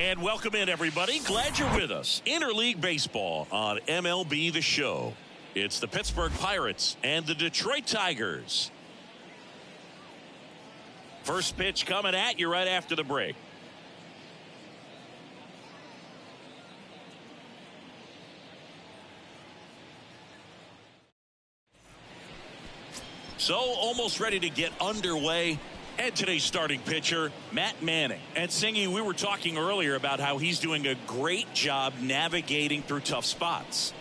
And welcome in, everybody. Glad you're with us. Interleague Baseball on MLB The Show. It's the Pittsburgh Pirates and the Detroit Tigers. First pitch coming at you right after the break. So almost ready to get underway. And today's starting pitcher, Matt Manning. And Singy, we were talking earlier about how he's doing a great job navigating through tough spots.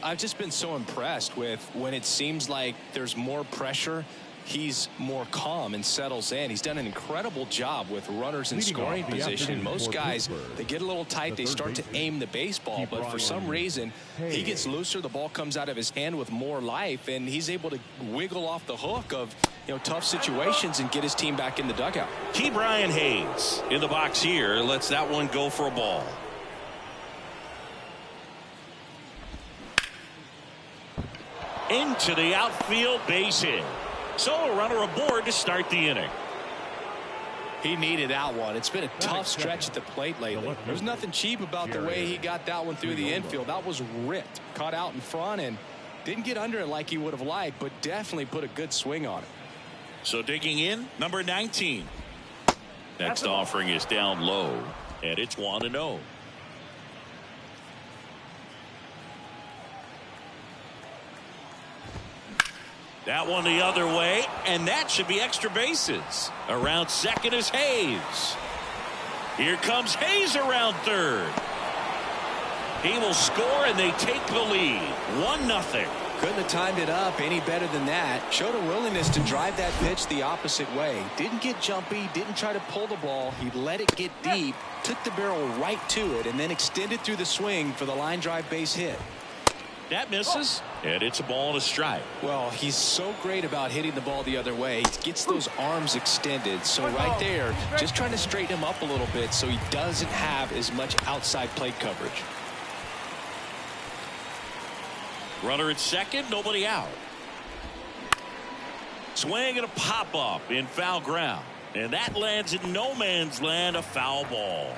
I've just been so impressed with when it seems like there's more pressure, he's more calm and settles in. He's done an incredible job with runners in scoring position. Most guys, they get a little tight, they start to aim the baseball, but for some reason, he gets looser, the ball comes out of his hand with more life, and he's able to wiggle off the hook of tough situations and get his team back in the dugout. Brian Hayes in the box here lets that one go for a ball. Into the outfield, base hit. So a runner aboard to start the inning. He needed that one. It's been a tough stretch at the plate lately. There's nothing cheap about the way he got that one through the infield. That was ripped, caught out in front, and didn't get under it like he would have liked, but definitely put a good swing on it. So digging in, number 19. Next offering is down low, and it's 1-0. That one the other way, and that should be extra bases. Around second is Hayes. Here comes Hayes around third. He will score, and they take the lead. 1-0. Couldn't have timed it up any better than that. Showed a willingness to drive that pitch the opposite way. Didn't get jumpy, didn't try to pull the ball. He let it get deep, took the barrel right to it, and then extended through the swing for the line drive base hit. That misses, and it's a ball and a strike. Well, he's so great about hitting the ball the other way. He gets those arms extended. So right there, just trying to straighten him up a little bit so he doesn't have as much outside plate coverage. Runner at second, nobody out. Swing and a pop-up in foul ground. And that lands in no man's land, a foul ball.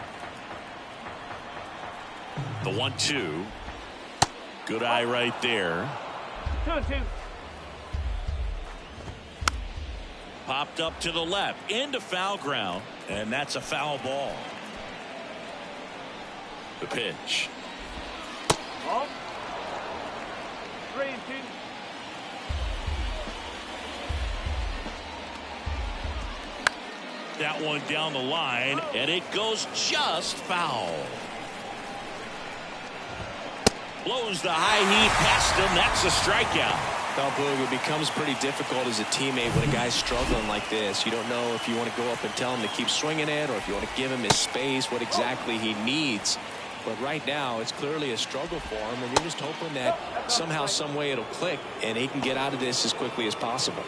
The 1-2. Good eye right there. 2-2. Popped up to the left into foul ground, and that's a foul ball. The pitch. Ball. 3-2. That one down the line, and it goes just foul. Blows the high heat past him. That's a strikeout. Well, Boog, it becomes pretty difficult as a teammate when a guy's struggling like this. You don't know if you want to go up and tell him to keep swinging it, or if you want to give him his space, what exactly he needs. But right now, it's clearly a struggle for him, and you're just hoping that somehow, some way it'll click, and he can get out of this as quickly as possible.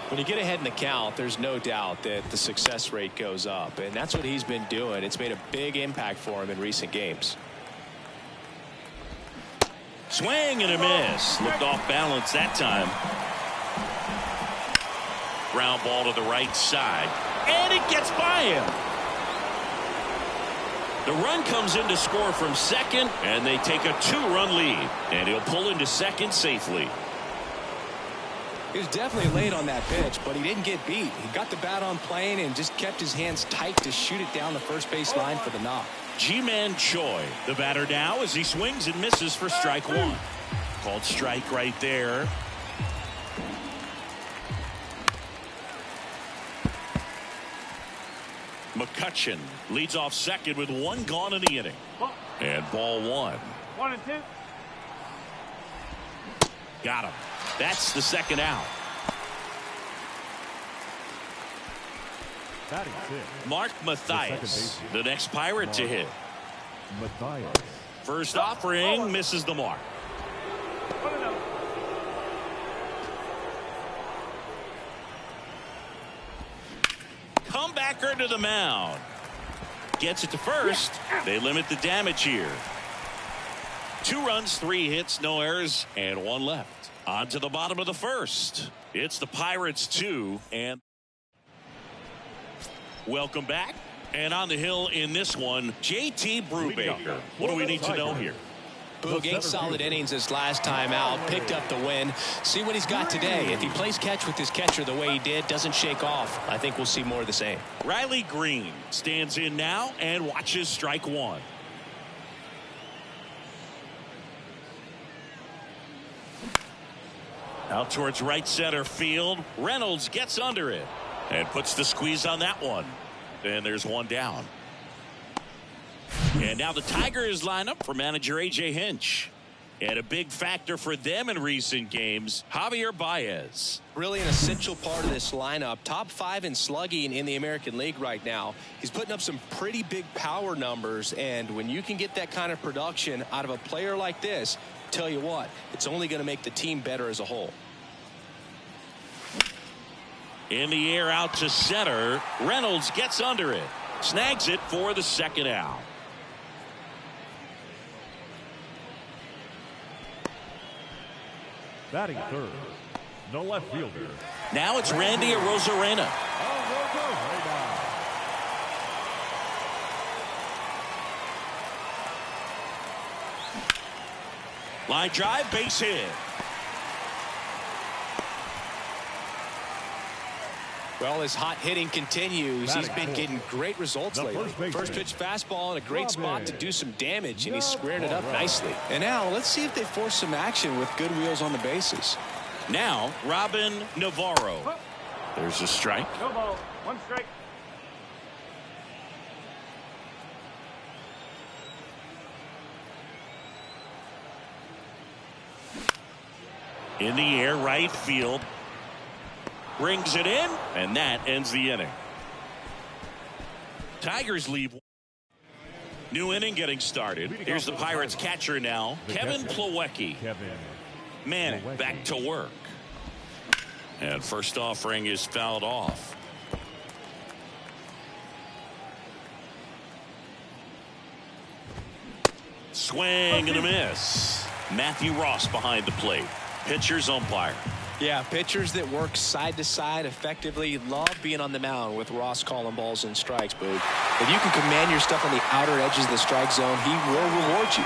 When you get ahead in the count, there's no doubt that the success rate goes up, and that's what he's been doing. It's made a big impact for him in recent games. Swing and a miss. Looked off balance that time. Ground ball to the right side, and it gets by him. The run comes in to score from second, and they take a 2-run lead, and he'll pull into second safely. He was definitely late on that pitch, but he didn't get beat. He got the bat on plane and just kept his hands tight to shoot it down the first base line for the knock. Ji-Man Choi, the batter now, as he swings and misses for strike one. Called strike right there. McCutcheon leads off second with one gone in the inning. And ball one. 1-2. Got him. That's the second out. Mark Mathias, the next Pirate to hit. First offering misses the mark. 1-0. Comebacker to the mound. Gets it to first. They limit the damage here. 2 runs, 3 hits, no errors, and 1 left. On to the bottom of the first. It's the Pirates 2, and welcome back. And on the hill in this one, J.T. Brubaker. What do we need to know here? Boog, 8 solid innings his last time out, picked up the win. See what he's got today. If he plays catch with his catcher the way he did, doesn't shake off, I think we'll see more of the same. Riley Green stands in now and watches strike one. Out towards right center field. Reynolds gets under it and puts the squeeze on that one. And there's one down. And now the Tigers line up for manager A.J. Hinch. And a big factor for them in recent games, Javier Baez. Really an essential part of this lineup. Top 5 in slugging in the American League right now. He's putting up some pretty big power numbers. And when you can get that kind of production out of a player like this, tell you what, it's only going to make the team better as a whole. In the air out to center. Reynolds gets under it. Snags it for the second out. Batting third, no left fielder. Now it's Randy Arozarena. Line drive, base hit. Well, his hot hitting continues. He's been getting great results lately. First pitch fastball in a great spot to do some damage, and he's squared it up nicely. And now let's see if they force some action with good wheels on the bases. Now Robin Navarro. There's a strike. No ball. 1 strike. In the air, right field. Brings it in, and that ends the inning. Tigers leave. New inning getting started. Here's the Pirates catcher now, Kevin Plawecki. Man, back to work. And first offering is fouled off. Swing and a miss. Matthew Ross behind the plate. Pitcher's umpire. Yeah, pitchers that work side to side effectively love being on the mound with Ross calling balls and strikes, Boog. If you can command your stuff on the outer edges of the strike zone, he will reward you.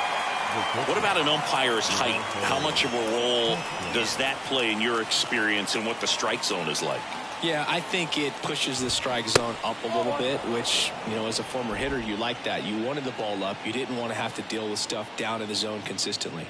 What about an umpire's height? How much of a role does that play in your experience and what the strike zone is like? Yeah, I think it pushes the strike zone up a little bit, which, you know, as a former hitter, you like that. You wanted the ball up. You didn't want to have to deal with stuff down in the zone consistently.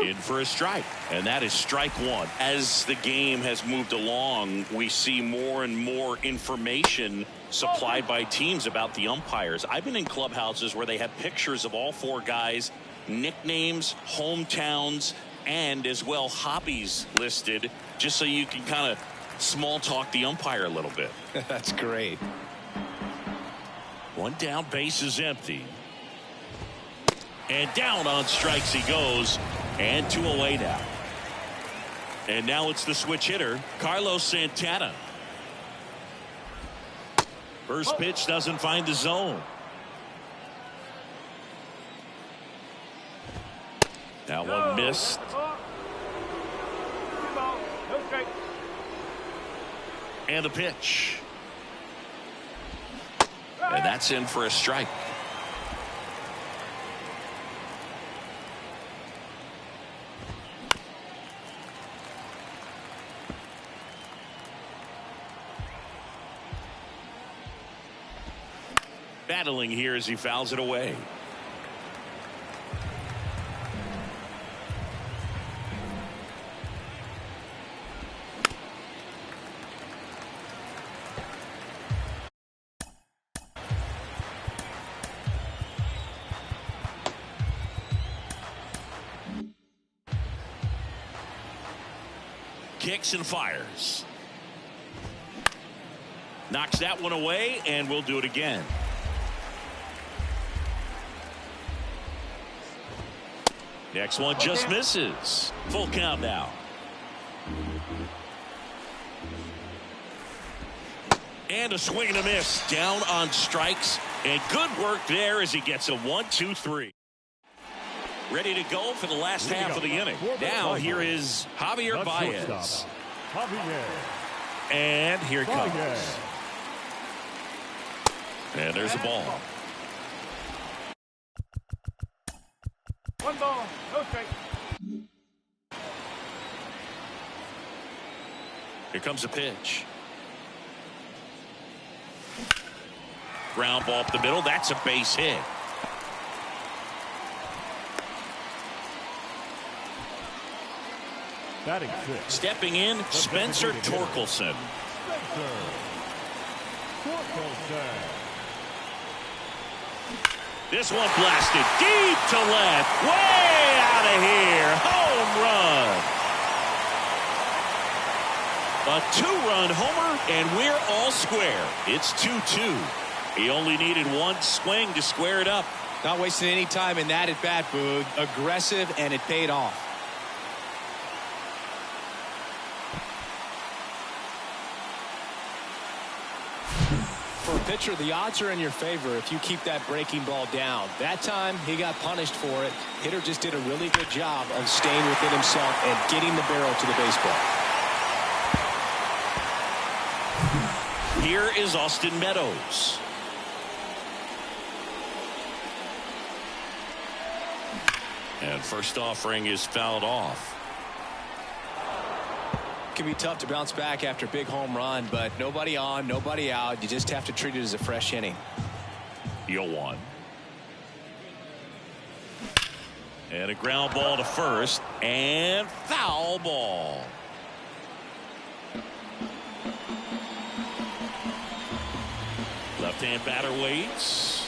In for a strike, and that is strike one. As the game has moved along, we see more and more information supplied by teams about the umpires. I've been in clubhouses where they have pictures of all 4 guys, nicknames, hometowns, and as well hobbies listed, just so you can kind of small talk the umpire a little bit. That's great. One down, base is empty. And down on strikes he goes. And 2 away now. And now it's the switch hitter, Carlos Santana. First pitch doesn't find the zone. That one missed. 2 ball. No strike. And a pitch. And that's in for a strike. Battling here as he fouls it away. Kicks and fires. Knocks that one away, and we'll do it again. Next one just misses. Full count now. And a swing and a miss. Down on strikes. And good work there as he gets a 1-2-3. Ready to go for the last half of the inning. Now here is Javier Baez. And here it comes. And there's a ball. 1 ball, no strike. Here comes a pitch. Ground ball up the middle. That's a base hit. Batting six. Stepping in, Spencer Torkelson. This one blasted deep to left. Way out of here. Home run. A 2-run homer, and we're all square. It's 2-2. He only needed one swing to square it up. Not wasting any time in that at bat, Boog. Aggressive, and it paid off. For a pitcher, the odds are in your favor if you keep that breaking ball down. That time, he got punished for it. Hitter just did a really good job of staying within himself and getting the barrel to the baseball. Here is Austin Meadows. And first offering is fouled off. Can be tough to bounce back after a big home run, but nobody on, nobody out. You just have to treat it as a fresh inning. 0-1. And a ground ball to first, and foul ball. Left-hand batter waits.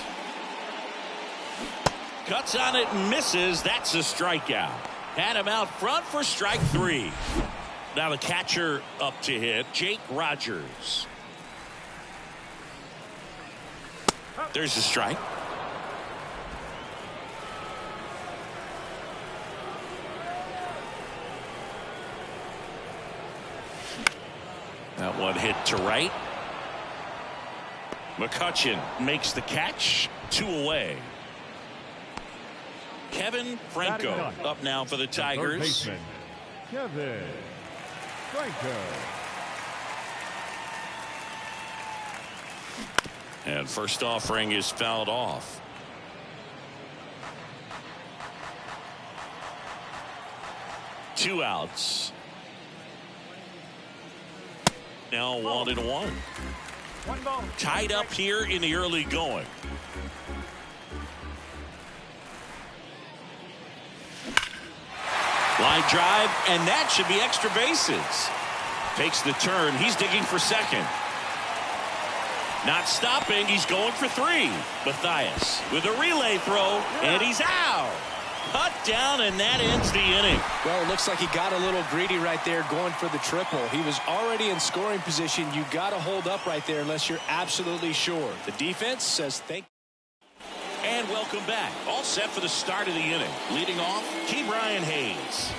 Cuts on it and misses. That's a strikeout. Had him out front for strike 3. Now the catcher up to hit, Jake Rogers. There's the strike. That one hit to right. McCutchen makes the catch. 2 away. Kevin Franco up now for the Tigers. Kevin Franco. And first offering is fouled off. Two outs. Now 1-1. 1 ball. Tied up here in the early going. Line drive, and that should be extra bases. Takes the turn. He's digging for second. Not stopping. He's going for 3. Matthias with a relay throw, and he's out. Cut down, and that ends the inning. Well, it looks like he got a little greedy right there going for the triple. He was already in scoring position. You got to hold up right there unless you're absolutely sure. The defense says thank you. And welcome back. All set for the start of the inning. Leading off, Brian Hayes.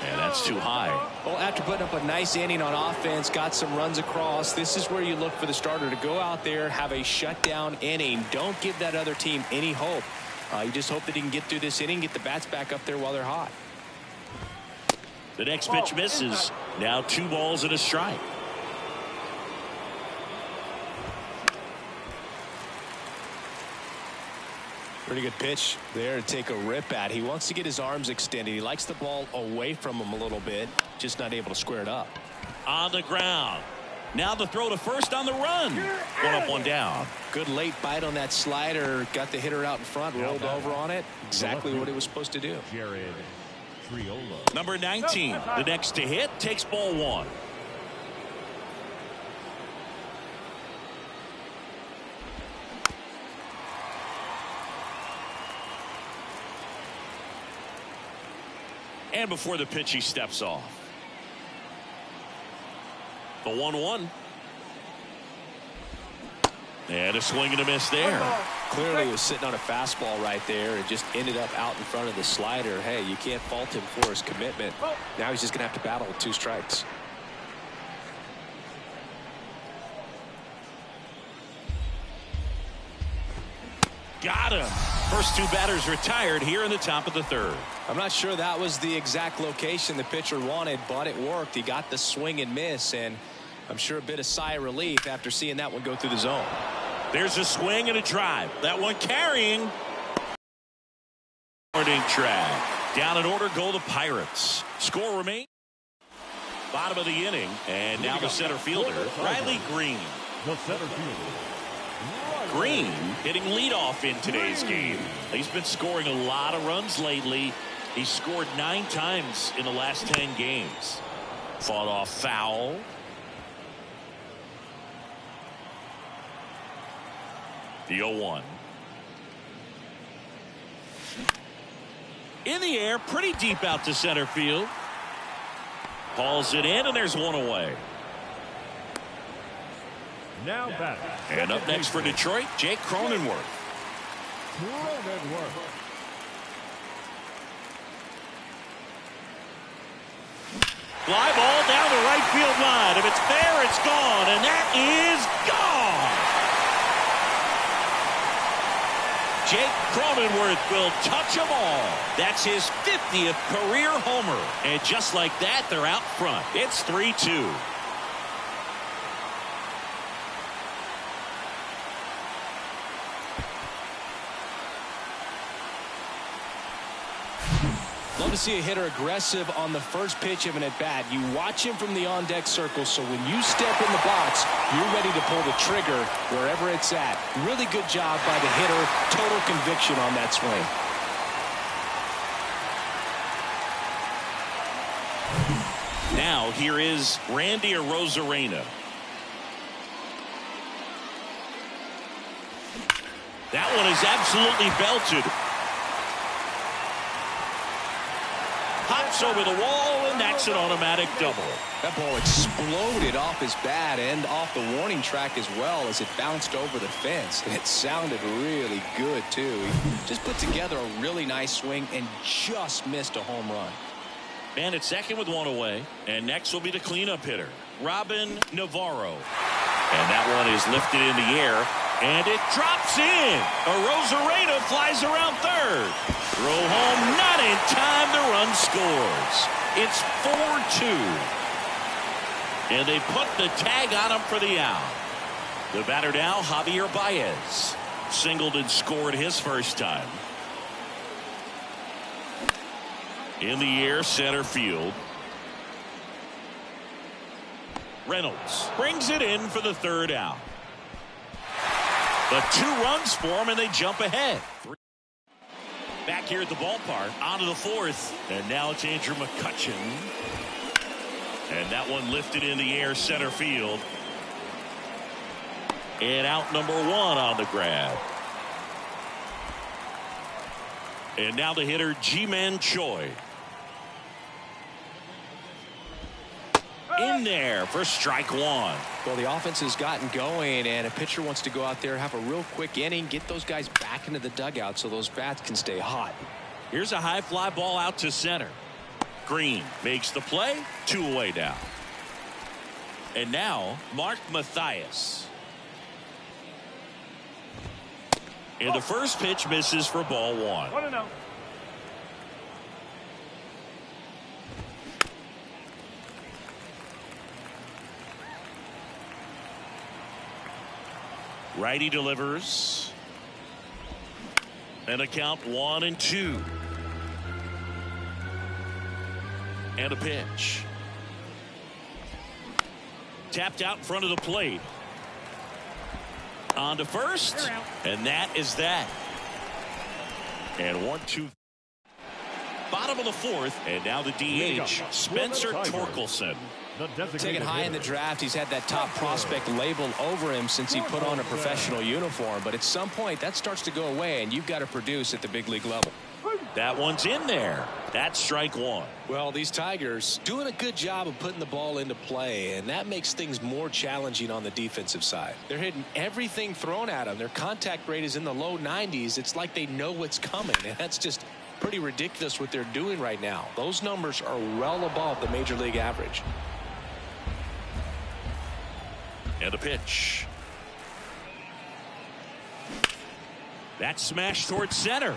And that's too high. Well, after putting up a nice inning on offense, got some runs across, this is where you look for the starter to go out there, have a shutdown inning. Don't give that other team any hope. You just hope that he can get through this inning, get the bats back up there while they're hot. The next pitch misses. Now 2 balls and a strike. Pretty good pitch there to take a rip at. He wants to get his arms extended. He likes the ball away from him a little bit, just not able to square it up. On the ground. Now the throw to first on the run. 1 up, 1 down. Good late bite on that slider. Got the hitter out in front, rolled over on it. Exactly what he was supposed to do. Jared Triola. Number 19, the next to hit, takes ball 1. And before the pitch, he steps off. The 1-1. And a swing and a miss there. Clearly he was sitting on a fastball right there and just ended up out in front of the slider. Hey, you can't fault him for his commitment. Now he's just going to have to battle with 2 strikes. Got him. First 2 batters retired here in the top of the 3rd. I'm not sure that was the exact location the pitcher wanted, but it worked. He got the swing and miss, and I'm sure a bit of sigh of relief after seeing that one go through the zone. There's a swing and a drive. That one carrying. Warning track. Down in order go the Pirates. Score remains. Bottom of the inning. And now the center fielder, Riley Green. The center fielder. Green hitting leadoff in today's game. He's been scoring a lot of runs lately. He's scored 9 times in the last 10 games. Fought off foul. The 0-1. In the air, pretty deep out to center field. Hauls it in, and there's one away. Now back. And up next for Detroit, Jake Cronenworth. Fly ball down the right field line. If it's there, it's gone, and that is gone. Jake Cronenworth will touch them all. That's his 50th career homer. And just like that, they're out front. It's 3-2. Love to see a hitter aggressive on the first pitch of an at-bat. You watch him from the on-deck circle, so when you step in the box, you're ready to pull the trigger wherever it's at. Really good job by the hitter. Total conviction on that swing. Now here is Randy Arozarena. That one is absolutely belted. Hops over the wall, and that's an automatic double. That ball exploded off his bat and off the warning track as well as it bounced over the fence. And it sounded really good, too. He just put together a really nice swing and just missed a home run. Man at second with one away. And next will be the cleanup hitter, Robin Navarro. And that one is lifted in the air, and it drops in. Arozarena flies around third. Throw home, not in time. The run scores. It's 4-2. And they put the tag on him for the out. The batter now, Javier Baez. Singled and scored his first time. In the air, center field. Reynolds brings it in for the third out. But 2 runs for him, and they jump ahead. Back here at the ballpark, onto the fourth. And now it's Andrew McCutchen. And that one lifted in the air, center field. And out number 1 on the grab. And now the hitter, Ji-Man Choi. In there for strike 1. Well, the offense has gotten going, and a pitcher wants to go out there, have a real quick inning, get those guys back into the dugout so those bats can stay hot. Here's a high fly ball out to center. Green makes the play. 2 away now. And now Mark Mathias. And the first pitch misses for ball 1. 1-0. Righty delivers. And a count 1-2. And a pitch. Tapped out in front of the plate. On to first. And that is that. And 1-2. Bottom of the fourth. And now the DH, Spencer Torkelson. Taken high in the draft, he's had that top prospect label over him since he put on a professional uniform. But at some point, that starts to go away, and you've got to produce at the big league level. That one's in there. That's strike 1. Well, these Tigers doing a good job of putting the ball into play, and that makes things more challenging on the defensive side. They're hitting everything thrown at them. Their contact rate is in the low 90s. It's like they know what's coming, and that's just pretty ridiculous what they're doing right now. Those numbers are well above the major league average. And a pitch. That smash towards center.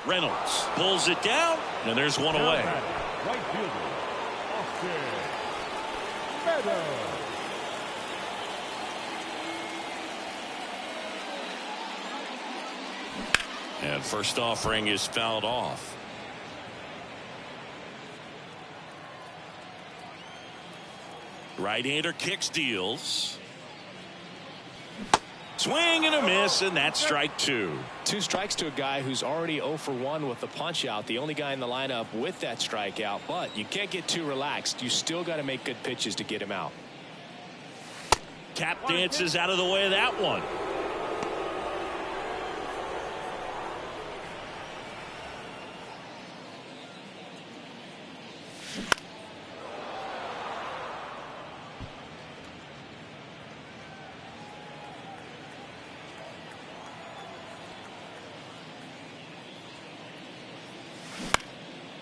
Reynolds pulls it down, and there's one away. Right fielder, Austin Meadows. And first offering is fouled off. Right-hander kicks, deals. Swing and a miss, and that's strike two. 2 strikes to a guy who's already 0 for 1 with the punch out. The only guy in the lineup with that strikeout. But you can't get too relaxed. You still got to make good pitches to get him out. Tap dances out of the way of that one.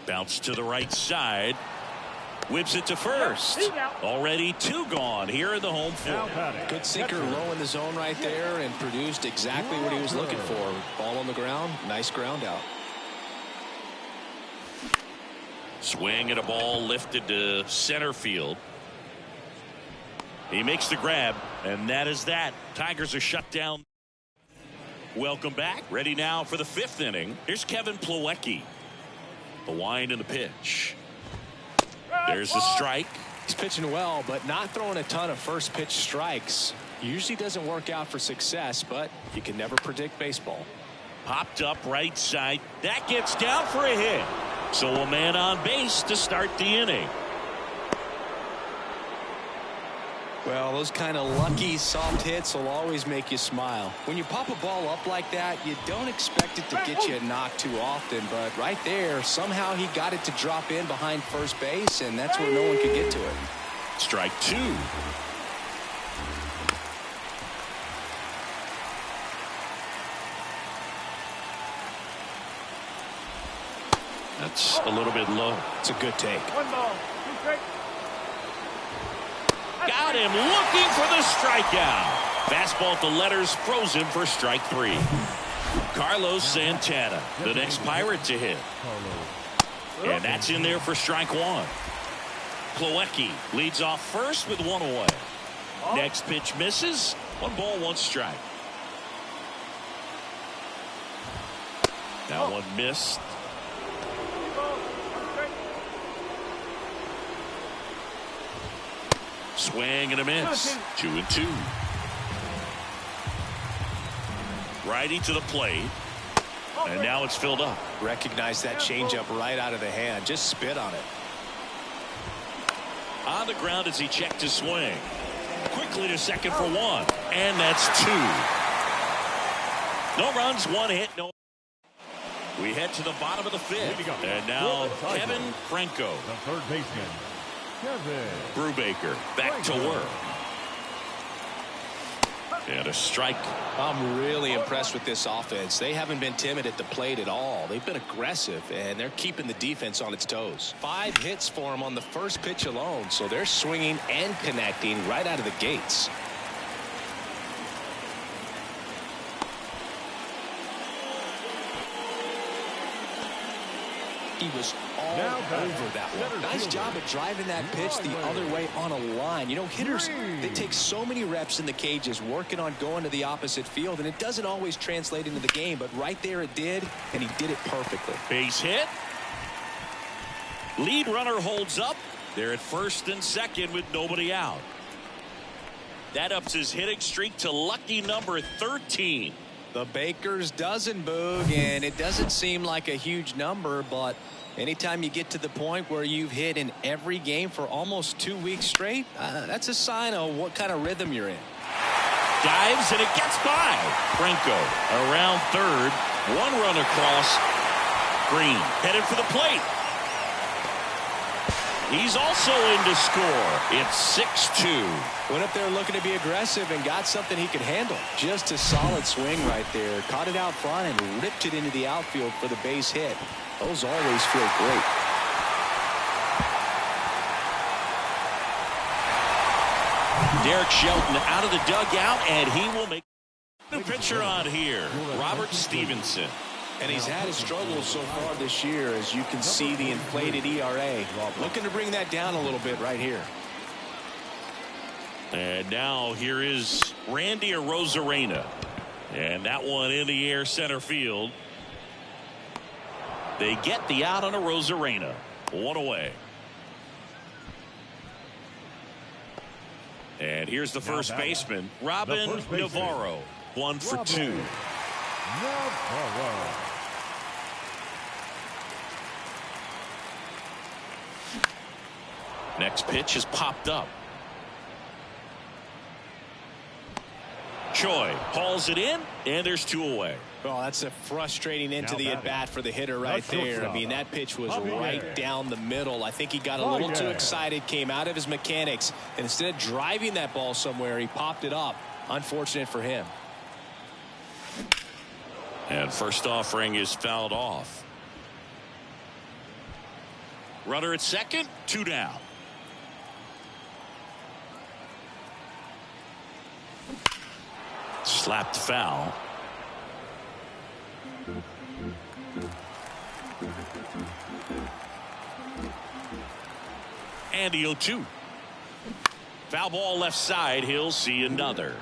Bounce to the right side. Whips it to first. Already 2 gone here in the home fourth. Good sinker low in the zone right there and produced exactly what he was looking for. Ball on the ground. Nice ground out. Swing at a ball lifted to center field. He makes the grab, and that is that. Tigers are shut down. Welcome back. Ready now for the 5th inning. Here's Kevin Plawecki. The wind and the pitch. There's the strike. He's pitching well, but not throwing a ton of first pitch strikes. Usually doesn't work out for success, but you can never predict baseball. Popped up right side. That gets down for a hit. So a man on base to start the inning. Well, those kind of lucky soft hits will always make you smile. When you pop a ball up like that, you don't expect it to get you a knock too often, but right there, somehow he got it to drop in behind first base, and that's where no one could get to it. Strike 2. That's a little bit low. It's a good take. 1 ball, 2 strikes. Got him looking for the strikeout. Fastball at the letters, froze him for strike 3. Carlos Santana, the next Pirate to hit. And that's in there for strike 1. Plawecki leads off first with 1 away. Next pitch misses. 1 ball, 1 strike. That one missed. Swing and a miss. 2-2. Righty to the plate. And now it's filled up. Recognize that changeup right out of the hand. Just spit on it. On the ground as he checked his swing. Quickly to second for 1. And that's 2. No runs, 1 hit, no. We head to the bottom of the 5th. And now Kevin Franco. The third baseman, Kevin Brubaker back to work. And a strike. I'm really impressed with this offense. They haven't been timid at the plate at all. They've been aggressive, and they're keeping the defense on its toes. 5 hits for them on the first pitch alone, so they're swinging and connecting right out of the gates. He was all over that one. Nice job of driving that pitch the other way on a line. You know, hitters, they take so many reps in the cages working on going to the opposite field, and it doesn't always translate into the game, but right there it did, and he did it perfectly. Base hit. Lead runner holds up. They're at first and second with nobody out. That ups his hitting streak to lucky number 13. The Baker's dozen, Boog, and it doesn't seem like a huge number, but anytime you get to the point where you've hit in every game for almost 2 weeks straight, that's a sign of what kind of rhythm you're in. Dives, and it gets by. Franco around third. 1 run across. Green headed for the plate. He's also in to score. It's 6-2. Went up there looking to be aggressive and got something he could handle. Just a solid swing right there. Caught it out front and ripped it into the outfield for the base hit. Those always feel great. Derek Shelton out of the dugout, and he will make the pitcher on here. Robert Stevenson. And he's had his struggles so far this year, as you can see the inflated ERA. Looking to bring that down a little bit right here. And now here is Randy Arozarena. And that one in the air center field. They get the out on a Rosarena. One away. And here's the first baseman, Robin Navarro. 1 for 2. Navarro. Next pitch is popped up. Choi hauls it in, and there's 2 away. Well, that's a frustrating end to the at-bat for the hitter right there. I mean, that pitch was right down the middle. I think he got a little too excited, came out of his mechanics, and instead of driving that ball somewhere, he popped it up. Unfortunate for him. And first offering is fouled off. Runner at second, 2 down. Slapped foul. And the 0-2. Foul ball left side. He'll see another.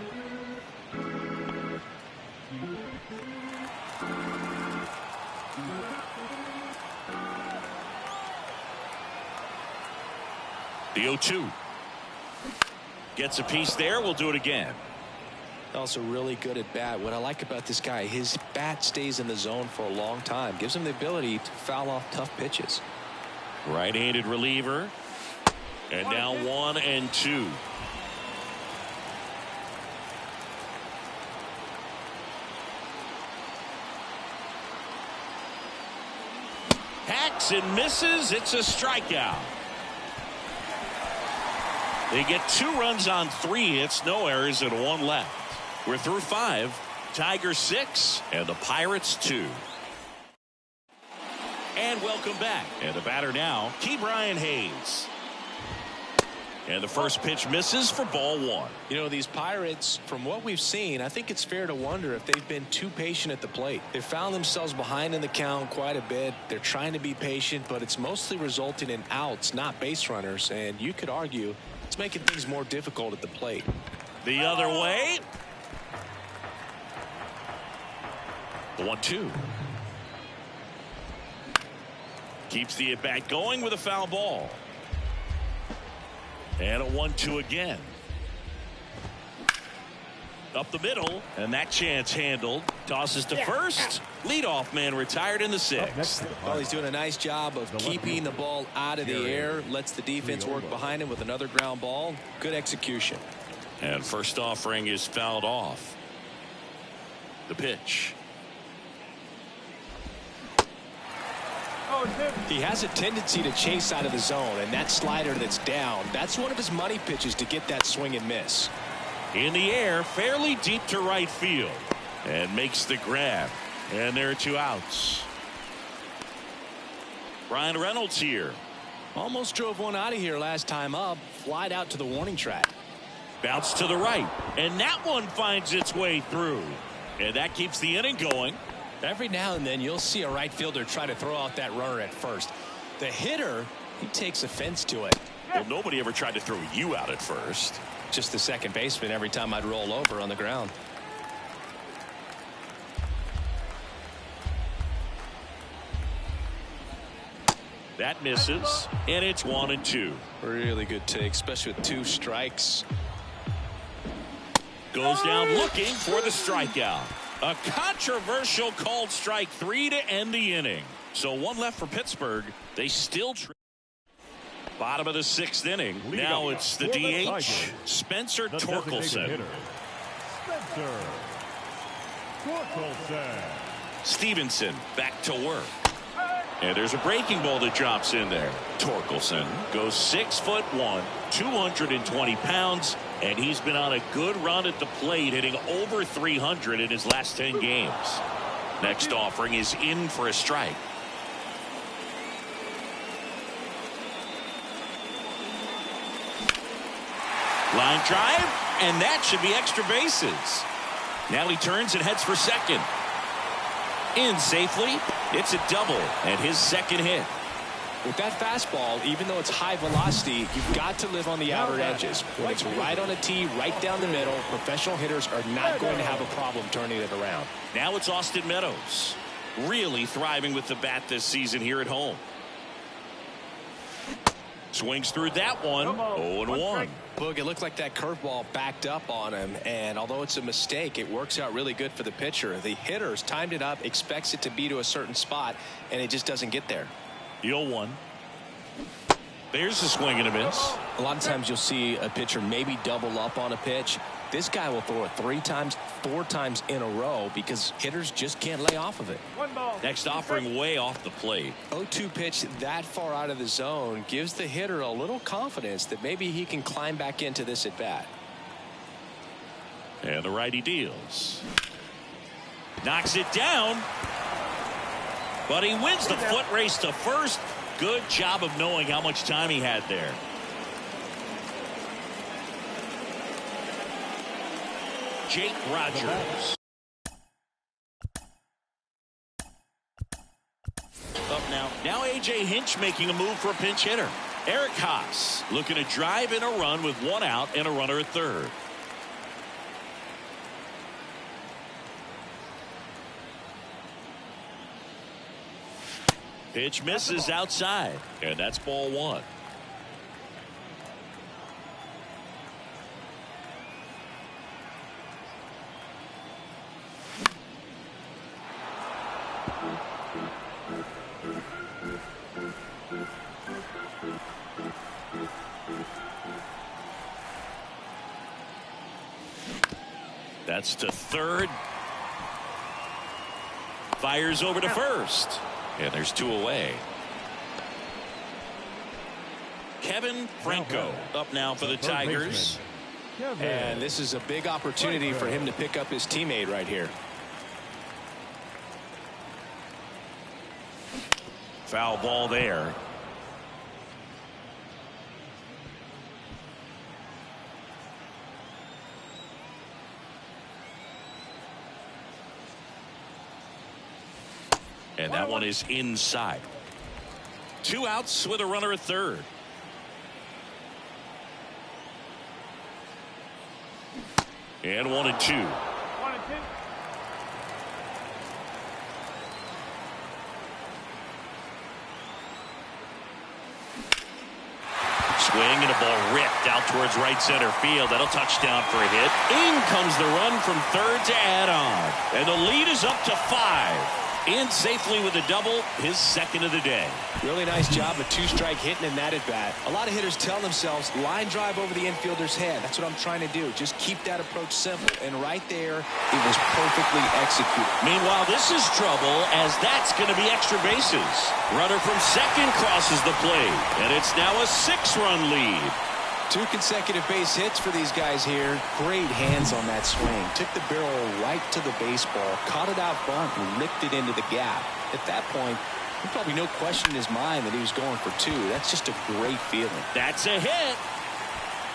The 0-2. Gets a piece there. We'll do it again. Also really good at bat. What I like about this guy, his bat stays in the zone for a long time. Gives him the ability to foul off tough pitches. Right-handed reliever. And now 1 and 2. Hacks and misses. It's a strikeout. They get 2 runs on 3 hits, no errors, and 1 left. We're through 5. Tigers 6 and the Pirates 2. And welcome back. And the batter now, Ke'Bryan Hayes. And the first pitch misses for ball 1. You know, these Pirates, from what we've seen, I think it's fair to wonder if they've been too patient at the plate. They've found themselves behind in the count quite a bit. They're trying to be patient, but it's mostly resulting in outs, not base runners. And you could argue it's making things more difficult at the plate. The other way. The 1-2. Keeps the at-bat going with a foul ball. And a 1-2 again. Up the middle, and that chance handled. Tosses to first. Leadoff man retired in the 6th. Well, he's doing a nice job of keeping the ball out of the air. Lets the defense work behind him with another ground ball. Good execution. And first offering is fouled off. The pitch. He has a tendency to chase out of the zone, and that slider that's down, that's one of his money pitches to get that swing and miss. In the air, fairly deep to right field, and makes the grab. And there are 2 outs. Brian Reynolds here. Almost drove one out of here last time up. Flied out to the warning track. Bounce to the right, and that one finds its way through. And that keeps the inning going. Every now and then you'll see a right fielder try to throw out that runner at first. The hitter, he takes offense to it. Well, nobody ever tried to throw you out at first. Just the second baseman every time I'd roll over on the ground. That misses, and it's 1 and 2. Really good take, especially with 2 strikes. Goes down looking for the strikeout. A controversial called strike 3 to end the inning. So 1 left for Pittsburgh. They still bottom of the 6th inning. Now it's the DH, Spencer Torkelson. Spencer Torkelson. Stevenson back to work. And there's a breaking ball that drops in there. Torkelson goes 6'1", 220 pounds, and he's been on a good run at the plate, hitting over 300 in his last 10 games. Next offering is in for a strike. Line drive, and that should be extra bases. Now he turns and heads for second. In safely. It's a double and his second hit. With that fastball, even though it's high velocity, you've got to live on the outer edges. When it's right on a tee, right down the middle, professional hitters are not going to have a problem turning it around. Now it's Austin Meadows. really thriving with the bat this season here at home. Swings through that one. 0-1. Boog, it looked like that curveball backed up on him, and although it's a mistake, it works out really good for the pitcher. The hitter's timed it up, expects it to be to a certain spot, and it just doesn't get there. The 0-1. There's a swing and a miss. A lot of times you'll see a pitcher maybe double up on a pitch. This guy will throw it 3 times, 4 times in a row because hitters just can't lay off of it. 1 ball. Next offering way off the plate. 0-2 pitch that far out of the zone gives the hitter a little confidence that maybe he can climb back into this at bat. And the righty deals. Knocks it down. But he wins the foot race to first. Good job of knowing how much time he had there. Jake Rogers. Up now. Now A.J. Hinch making a move for a pinch hitter. Eric Haas looking to drive in a run with 1 out and a runner at third. Pitch misses outside, and that's ball 1. That's to third. Fires over to first. And there's 2 away. Kevin Franco up now for the Tigers. And this is a big opportunity for him to pick up his teammate right here. Foul ball there. And that one is inside. 2 outs with a runner at third. And 1-2. 1 and 2. Swing and a ball ripped out towards right center field. That'll touchdown for a hit. In comes the run from third to add on. And the lead is up to 5. In safely with a double, his second of the day. Really nice job of 2-strike hitting in that at bat. A lot of hitters tell themselves line drive over the infielder's head. That's what I'm trying to do. Just keep that approach simple. And right there, it was perfectly executed. Meanwhile, this is trouble as that's going to be extra bases. Runner from second crosses the plate, and it's now a 6-run lead. 2 consecutive base hits for these guys here. Great hands on that swing. Took the barrel right to the baseball, caught it out front, and ripped it into the gap. At that point, there's probably no question in his mind that he was going for 2. That's just a great feeling. That's a hit.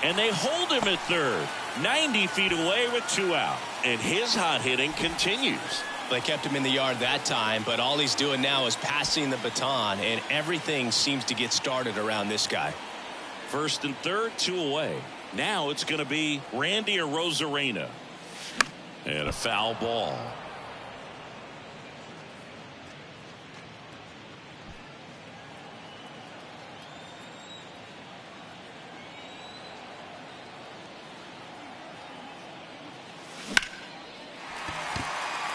And they hold him at third. 90 feet away with 2 out. And his hot hitting continues. They kept him in the yard that time, but all he's doing now is passing the baton, and everything seems to get started around this guy. First and third, 2 away. Now it's going to be Randy Arozarena. And a foul ball.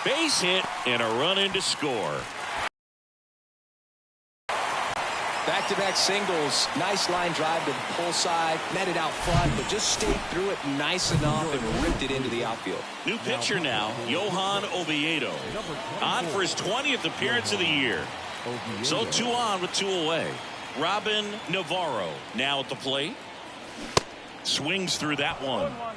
Base hit and a run in to score. Back-to-back singles. Nice line drive to the pull side. Met it out front, but just stayed through it nice enough and ripped it into the outfield. New pitcher now, Johan Oviedo. On for his 20th appearance of the year. So 2 on with 2 away. Robin Navarro now at the plate. Swings through that one. 1-1.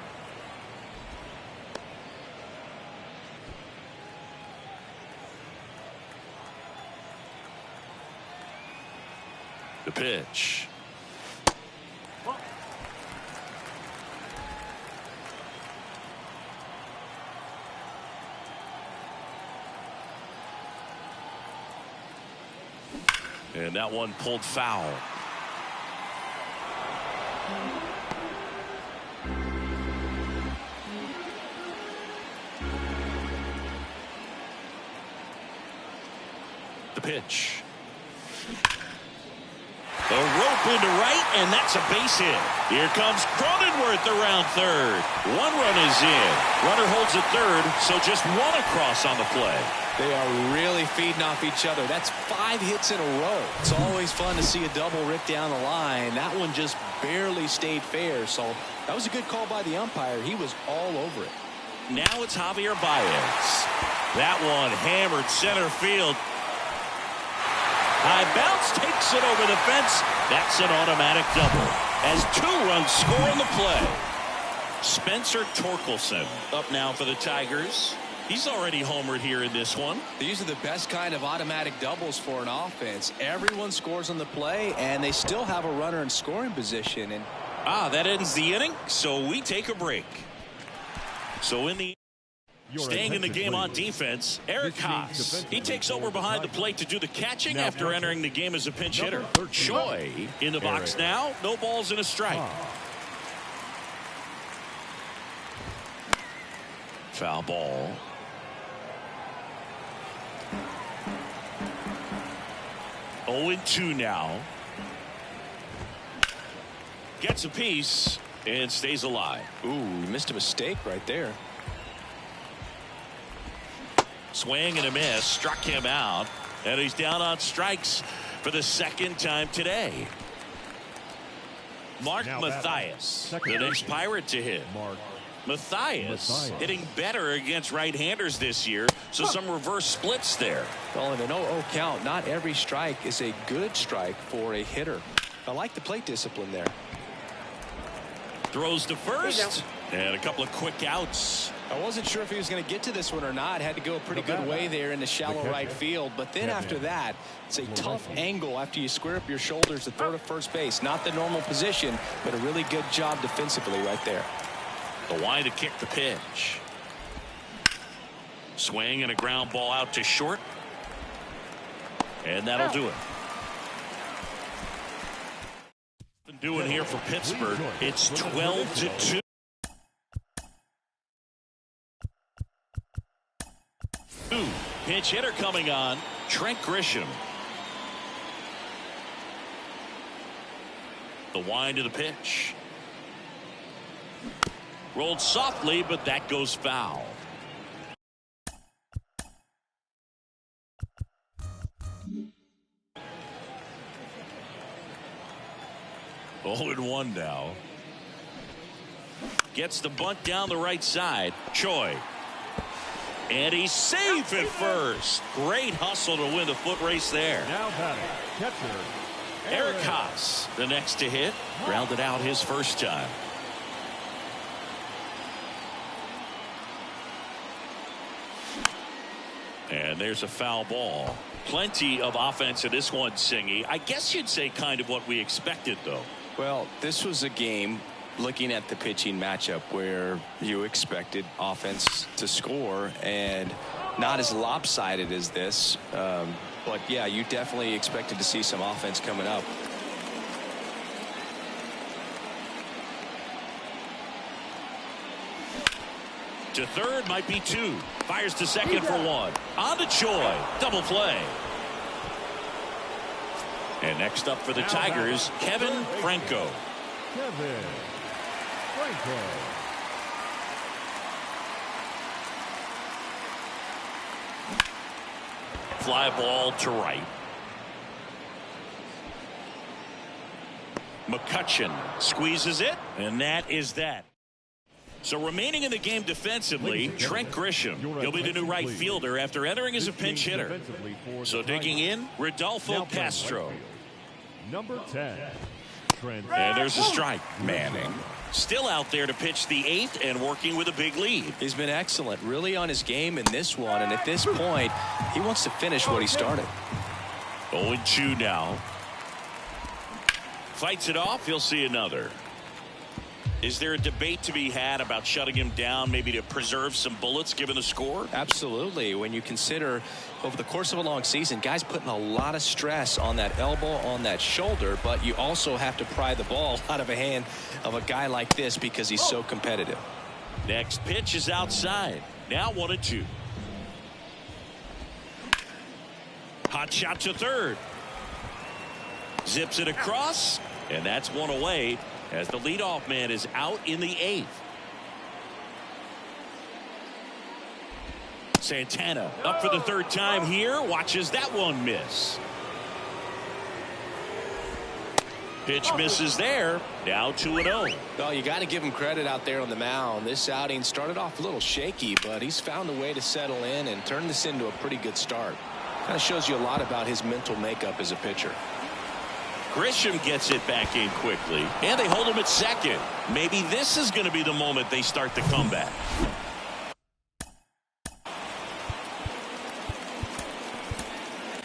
The pitch. And that one pulled foul. pitch. A rope into right, and that's a base hit. Here comes Cronenworth around third. One run is in. Runner holds at third, so just one across on the play. They are really feeding off each other. That's 5 hits in a row. It's always fun to see a double rip down the line. That one just barely stayed fair, so that was a good call by the umpire. He was all over it. Now it's Javier Baez. That one hammered center field. High bounce takes it over the fence. That's an automatic double as 2 runs score in the play. Spencer Torkelson up now for the Tigers. He's already homered here in this one. These are the best kind of automatic doubles for an offense. Everyone scores on the play, and they still have a runner in scoring position. And that ends the inning, so we take a break. So in the staying in the game on defense, Eric Haas. He takes over behind the plate to do the catching after entering the game as a pinch hitter. Choi in the box now. No balls and a strike. Foul ball. Oh, 0-2 now. Gets a piece and stays alive. Ooh, he missed a mistake right there. Swing and a miss, struck him out, and he's down on strikes for the 2nd time today. Mark Mathias, the next Pirate to hit. Mathias hitting better against right-handers this year, so some reverse splits there. Well, in an 0-0 count, not every strike is a good strike for a hitter. I like the plate discipline there. Throws to first, and a couple of quick outs. I wasn't sure if he was going to get to this one or not. Had to go a pretty good way there in the shallow right field. But then after that, it's a tough angle after you square up your shoulders to throw to first base. Not the normal position, but a really good job defensively right there. The wind to kick the pitch. Swing and a ground ball out to short. And that'll do it. Been doing here for Pittsburgh. It's 12-2. Pinch hitter coming on, Trent Grisham. The wind of the pitch. Rolled softly, but that goes foul. Oh, and 1 now. Gets the bunt down the right side. Choi. And he's safe at first. Great hustle to win the foot race there. Now batting, catcher Eric Haas, the next to hit. Grounded out his first time. And there's a foul ball. Plenty of offense in this one, Singy. I guess you'd say kind of what we expected, though. Well, this was a game, looking at the pitching matchup, where you expected offense to score, and not as lopsided as this. But yeah, you definitely expected to see some offense coming up. To third, might be 2. Fires to second for 1. On to Choi. Double play. And next up for the Tigers, Kevin Franco. Kevin Franco. Fly ball to right. McCutcheon squeezes it, and that is that. So remaining in the game defensively, Trent Grisham. He'll be the new right fielder after entering as a pinch hitter. So digging in, Rodolfo Castro. Number 10, Trent. And there's a strike. Manning still out there to pitch the 8th and working with a big lead. He's been excellent, really on his game in this one, and at this point, he wants to finish what he started. 0-2 now. Fights it off. He'll see another. Is there a debate to be had about shutting him down, maybe to preserve some bullets given the score? Absolutely. When you consider over the course of a long season, guys putting a lot of stress on that elbow, on that shoulder, but you also have to pry the ball out of a hand of a guy like this because he's so competitive. Next pitch is outside. Now 1-2. Hot shot to third. Zips it across, and that's one away as the leadoff man is out in the 8th. Santana up for the 3rd time here. Watches that one miss. Pitch misses there. Now 2-0. Well, you got to give him credit out there on the mound. This outing started off a little shaky, but he's found a way to settle in and turn this into a pretty good start. Kind of shows you a lot about his mental makeup as a pitcher. Grisham gets it back in quickly, and they hold him at second. Maybe this is going to be the moment they start the comeback.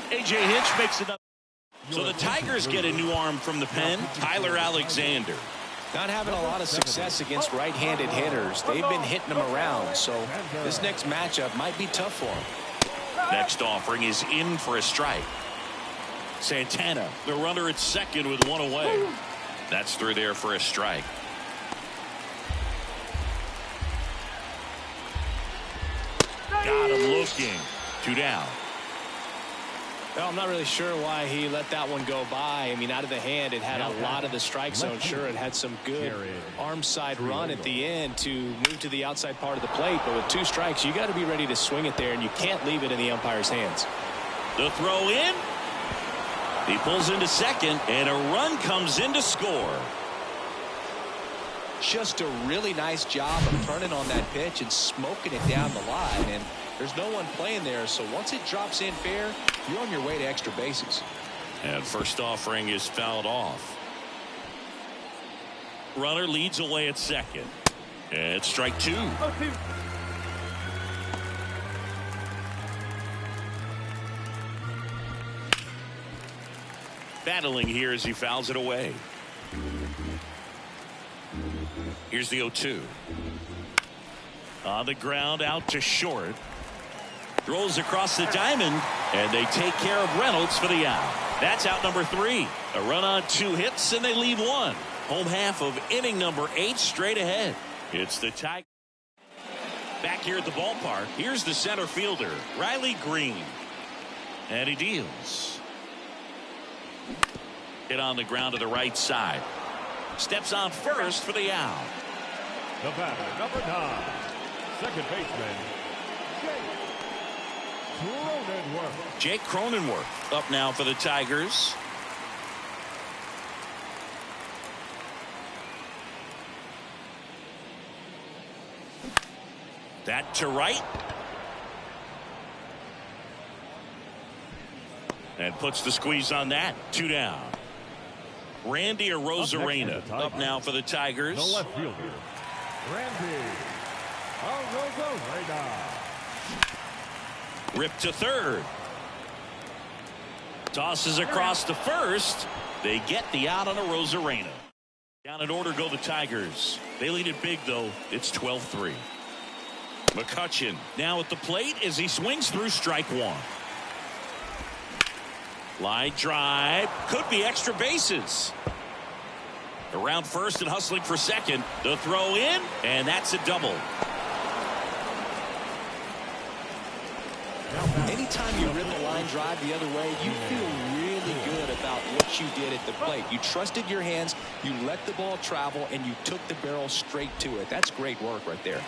A.J. Hinch makes it up. So the Tigers get a new arm from the pen, Tyler Alexander. Not having a lot of success against right-handed hitters. They've been hitting them around, so this next matchup might be tough for him. Next offering is in for a strike. Santana, the runner at second with one away. That's through there for a strike. Got him looking. 2 down. Well, I'm not really sure why he let that one go by. I mean, out of the hand, it had a lot of the strike zone. Sure, it had some good arm side run at the end to move to the outside part of the plate. But with 2 strikes, you got to be ready to swing it there, and you can't leave it in the umpire's hands. The throw in. He pulls into second, and a run comes in to score. Just a really nice job of turning on that pitch and smoking it down the line. And there's no one playing there, so once it drops in fair, you're on your way to extra bases. And first offering is fouled off. Runner leads away at second. And it's strike 2. Battling here as he fouls it away. Here's the 0-2. On the ground, out to short. Throws across the diamond, and they take care of Reynolds for the out. That's out number 3. A run on 2 hits, and they leave 1. Home half of inning number 8 straight ahead. It's the Tigers. Back here at the ballpark, here's the center fielder, Riley Green. And he deals. Hit on the ground to the right side. Steps on first for the out. The batter, number 9, second baseman, Jake Cronenworth up now for the Tigers. That to right. And puts the squeeze on that. 2 down. Randy Arozarena up now for the Tigers. the left fielder, Randy Arozarena. Ripped to third. Tosses across to first. They get the out on Arozarena. Down in order go the Tigers. They lead it big, though. It's 12-3. McCutchen now at the plate as he swings through strike 1. Line drive. Could be extra bases. Around first and hustling for second. The throw in, and that's a double. Anytime you rip a line drive the other way, you feel really good about what you did at the plate. You trusted your hands, you let the ball travel, and you took the barrel straight to it. That's great work right there.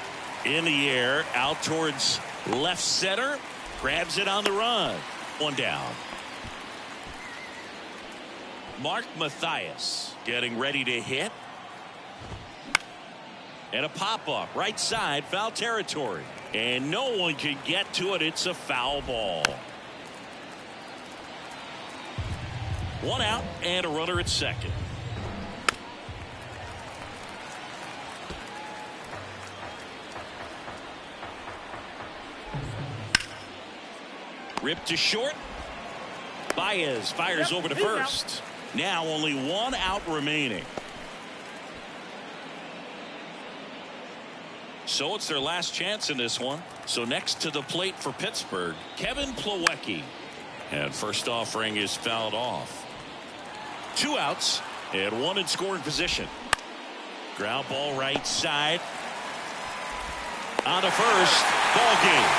In the air, out towards left center. Grabs it on the run. 1 down. Mark Mathias getting ready to hit. And a pop-up right side, foul territory. And no one can get to it. It's a foul ball. 1 out and a runner at second. Ripped to short. Baez fires over to first. Now only 1 out remaining. So it's their last chance in this one. So next to the plate for Pittsburgh, Kevin Plawecki. And first offering is fouled off. 2 outs and 1 in scoring position. Ground ball right side. On to first. Ball game.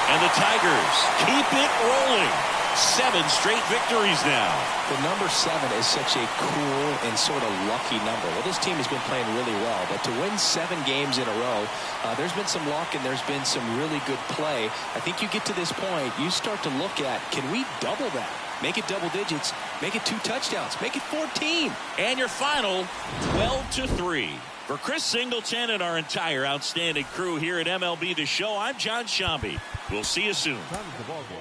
And the Tigers keep it rolling. 7 straight victories now. The number 7 is such a cool and sort of lucky number. Well, this team has been playing really well, but to win 7 games in a row, there's been some luck and there's been some really good play. I think you get to this point, you start to look at, can we double that? Make it double digits, make it 2 touchdowns, make it 14. And your final, 12-3. For Chris Singleton and our entire outstanding crew here at MLB The Show, I'm John Shambi. We'll see you soon. Time of the ball game.